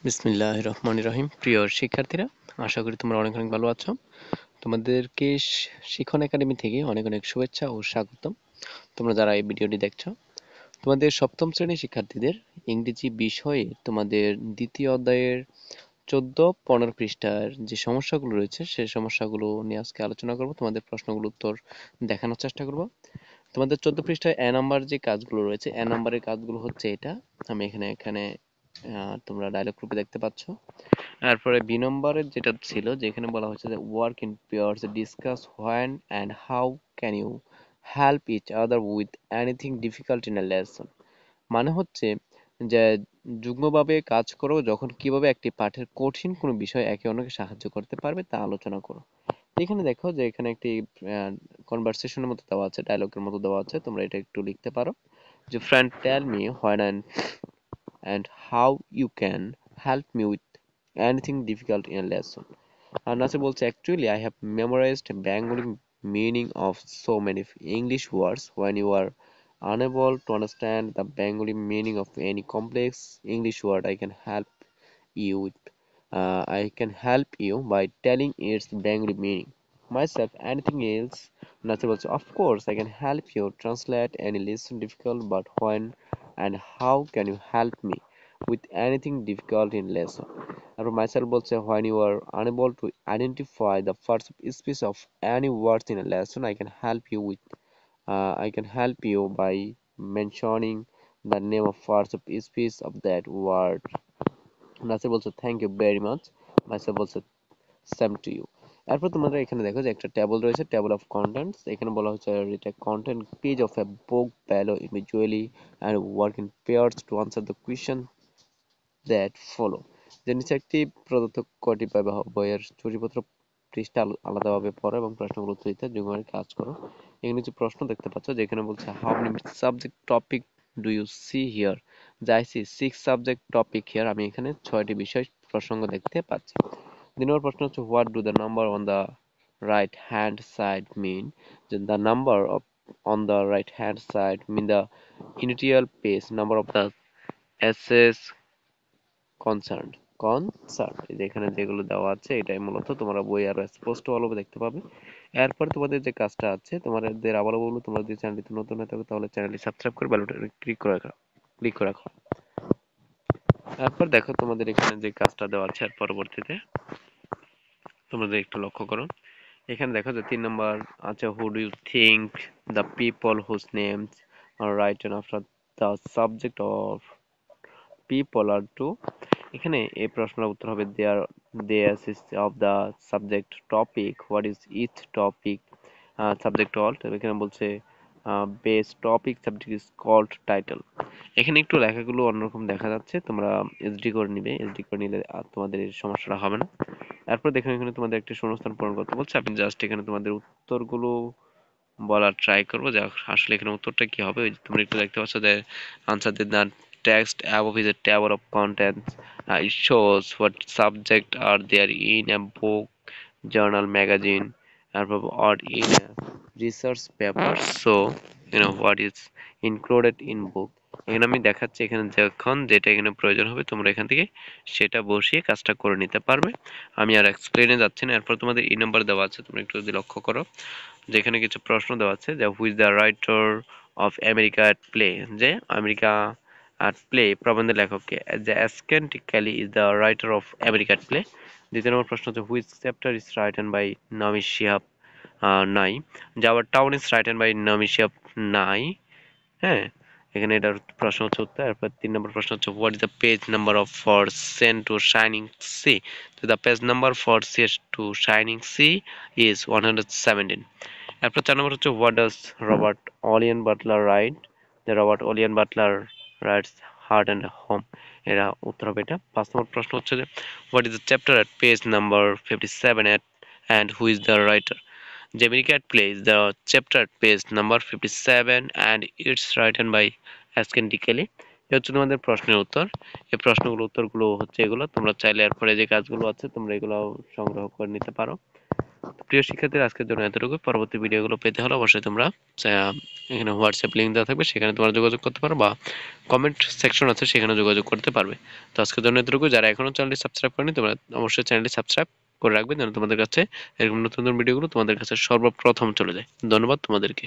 বিসমিল্লাহির রহমানির রহিম। প্রিয় শিক্ষার্থীরা, আশা করি তোমরা অনেক অনেক ভালো আছো। তোমাদেরকে শিখন একাডেমি থেকে অনেক অনেক শুভেচ্ছা ও স্বাগতম। তোমরা যারা এই ভিডিওটি দেখছো, তোমাদের সপ্তম শ্রেণীর শিক্ষার্থীদের ইংরেজি বিষয়ে তোমাদের দ্বিতীয় অধ্যায়ের 14-15 পৃষ্ঠার যে সমস্যাগুলো রয়েছে সেই সমস্যাগুলো নিয়ে আজকে আলোচনা করব। তোমাদের প্রশ্নগুলোর উত্তর দেখানোর চেষ্টা করব। তোমাদের 14 পৃষ্ঠায় এ নাম্বার যে কাজগুলো রয়েছে, এ নাম্বারের কাজগুলো হচ্ছে এটা। আমি এখানে এখানে তোমরা ডায়লগ রূপে দেখতে পাচ্ছ। তারপরে বি নম্বরের যেটা ছিল, যেখানে বলা হচ্ছে যে work in pairs, discuss when and how can you help each other with anything difficult in a lesson. মানে হচ্ছে যে যুগ্মভাবে কাজ করো, যখন কিভাবে একটি পাঠের কঠিন কোনো বিষয় একে অন্যকে সাহায্য করতে পারবে তা আলোচনা করো। এখানে দেখো যে এখানে একটি কনভারসেশনের মতো দেওয়া আছে, ডায়লগের মতো দেওয়া আছে, তোমরা এটা একটু লিখতে পারো যে friend tell me when and how you can help me with anything difficult in a lesson. আর নাসির বলছে, actually I have memorized Bengali meaning of so many English words. When you are unable to understand the Bengali meaning of any complex English word, I can help you by telling its Bengali meaning. Myself, anything else? Nasir বলছে, of course I can help you translate any lesson difficult, but when and how can you help me with anything difficult in lesson? তারপর myself বলছে, when you are unable to identify the first speech of any words in a lesson, I can help you by mentioning the name of first speech of that word. Nasir বলছে, thank you very much. মাইসেল বলছে, same to you. এরপর তোমরা এখানে দেখো যে একটা table রয়েছে, টেবল অফ কন্টেন্টস। এখানে বলা হচ্ছে এটা content page of a book value individually and work in pairs to answer the question that follow. যে নিচে একটি প্রদত্ত কটি বইয়ের সূচিপত্র পৃষ্ঠা আলাদাভাবে পড়ো এবং প্রশ্নগুলো উত্তর দিতে যুগ্মভাবে কাজ করো। এখানে কিছু প্রশ্ন দেখতে পাচ্ছ, যেখানে বলছে how many subject topic do you see here. যাই সি 6 সাবজেক্ট টপিক হিয়ার। আমি এখানে 6টি বিষয় প্রসঙ্গ দেখতে পাচ্ছি। 2 নম্বর প্রশ্ন হচ্ছে what do the number on the right hand side mean. যে the number of on the right hand side mean the initial page number of the SS concern. এখানে যেগুলো দেওয়া আছে এটাই মূলত তোমরা বই আরো স্পষ্ট ভাবে দেখতে পাবে। এরপর তোমাদের যে কাজটা আছে, তোমাদের আবারও বলবো, তোমরা যদি চ্যানেলটিতে নতুন হয়ে থাকো তাহলে চ্যানেলটি সাবস্ক্রাইব করে বেল বাটনে ক্লিক করে রাখো। তারপর দেখো তোমাদের এখানে যে কাজটা দেওয়া আছে এর পরবর্তীতে তোমাদের একটু লক্ষ্য করো। এখানে দেখো যে 3 নম্বর আছে, who do you think the people whose names are written after the subject of people are to. এখানে এই প্রশ্নের উত্তর হবে there of the subject topic, what is each topic subject all. এখানে বলছে base topic subject is called title. এখানে একটু লেখাগুলো অন্যরকম দেখা যাচ্ছে, তোমরা এসডি করে নিবে, এসডি করে নিলে আর তোমাদের এই সমস্যাটা হবে না। তারপর দেখো এখানে তোমাদের একটি শূন্যস্থান পূরণ করতে বলছে, আমি জাস্ট এখানে তোমাদের উত্তরগুলো বলার ট্রাই করবো যে আসলে এখানে উত্তরটা কি হবে। ওই যে তোমরা একটু দেখতে পাচ্ছ যে answer the text above is a table of contents. It shows what subjects are there in a book, journal, magazine, or in a research paper. So, what is included in book. এখানে আমি দেখাচ্ছি, এখানে যখন যেটা এখানে প্রয়োজন হবে তোমরা এখান থেকে সেটা বসিয়ে কাজটা করে নিতে পারবে। আমি আর এক্সপ্লেনে যাচ্ছি না। এরপর তোমাদের ই নাম্বার দেওয়া আছে, তোমরা একটু যদি লক্ষ্য করো, যেখানে কিছু প্রশ্ন দেওয়া আছে যে who's the writer of America at play. যে আমেরিকা অ্যাট প্লে প্রবন্ধের লেখককে। যে ascetically is the writer of America at play. দ্বিতীয় নম্বর প্রশ্ন হচ্ছে which chapter is written by Naomi Shihab নাই। যাওয়ার town is written by Naomi Shihab নাই। হ্যাঁ, এখানে এটার প্রশ্ন হচ্ছে উত্তর। এরপর 3 নম্বর প্রশ্ন হচ্ছে what is the page number of for sent to shining sea. তো the page number for sent to shining sea is 117। এরপর 4 নম্বর হচ্ছে what does Robert Olen Butler write. যে Robert Olen Butler writes heart and home. এরা উত্তর হবে এটা। 5 নম্বর প্রশ্ন হচ্ছে যে what is the chapter at page number 57 and who is the writer. Jamaica Cat plays the chapter at page number 57 and it's written by Asken Dikeli. এ হচ্ছে তোমাদের প্রশ্নের উত্তর। এই প্রশ্নগুলো উত্তরগুলো হচ্ছে এগুলো। তোমরা চাইলে এরপরে যে কাজগুলো আছে তোমরা এগুলো সংগ্রহ করে নিতে পারো। প্রিয় শিক্ষার্থীরা, আজকের জন্য এতটুকু। পরবর্তী ভিডিওগুলো পেতে হলে অবশ্যই তোমরা এখানে হোয়াটসঅ্যাপ লিঙ্ক দেওয়া থাকবে, সেখানে তোমরা যোগাযোগ করতে পারো, বা কমেন্ট সেকশন আছে সেখানে যোগাযোগ করতে পারবে। তো আজকের জন্য এতটুকু। যারা এখনো চ্যানেলটি সাবস্ক্রাইব করেনি তোমরা অবশ্যই চ্যানেলটি সাবস্ক্রাইব করে রাখবেন, যেন তোমাদের কাছে এরকম নতুন নতুন ভিডিওগুলো তোমাদের কাছে সর্বপ্রথম চলে যায়। ধন্যবাদ তোমাদেরকে।